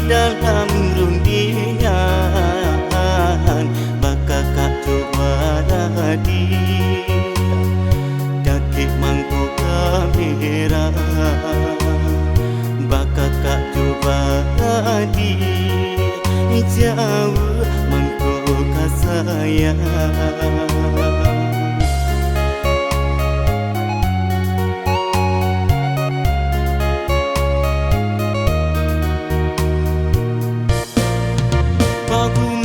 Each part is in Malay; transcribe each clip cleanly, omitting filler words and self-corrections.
dalam rundingan, bakal kak coba hadir dakik mangku kamera, bakal kak coba hadir jauh mangku kasayang.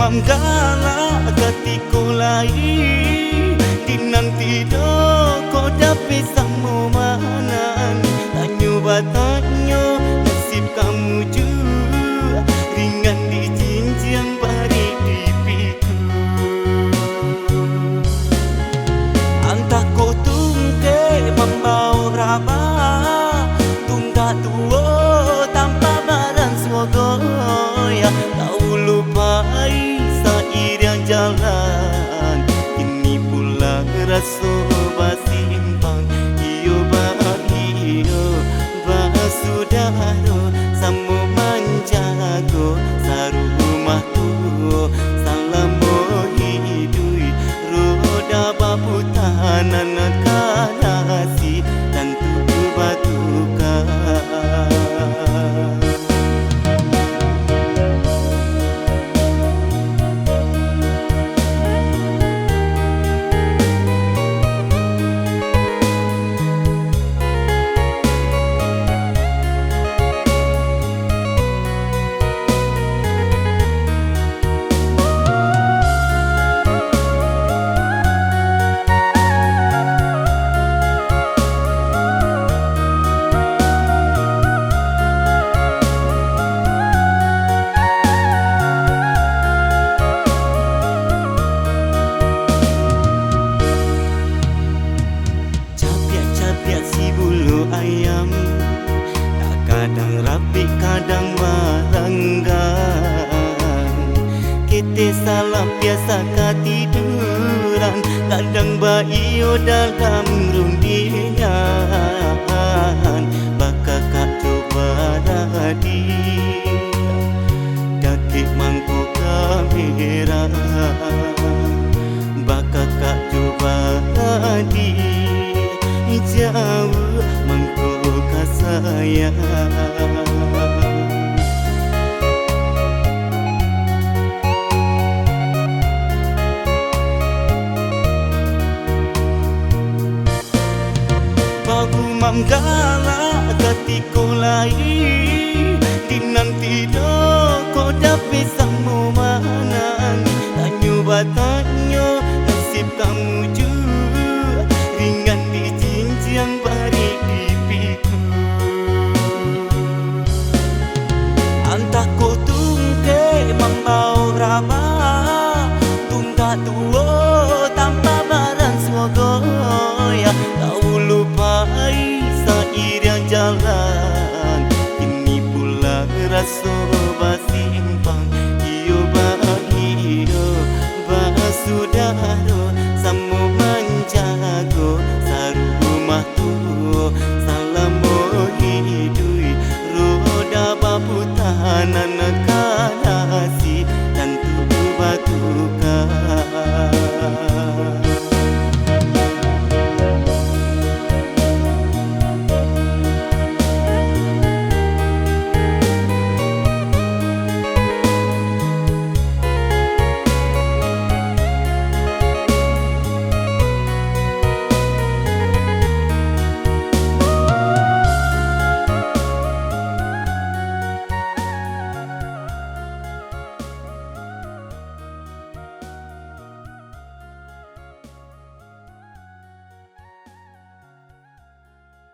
Manggala ketika lain dinanti do ko dapat sama manan, tanyo batanyo nasib kamu juga ringan di jinjang bari di piku. Antah ko tungke membau raba tunggak tuo tanpa barang swogoya, kau lupai seiring jalan ini pula rasa basimpang. Iyo bahagia basudaro samo manjago saru rumah tu salamo hidui roda babutanan kanasi dan tubuh batukan. Ayam kadang rapi kadang baranggan, kita salah biasa ketiduran, kadang baio dalam rundingan, bakal kak coba hadir dakik mangku kamera, bakal kak coba hadir jauh mangku kasayang. Bagu manggala ketika lain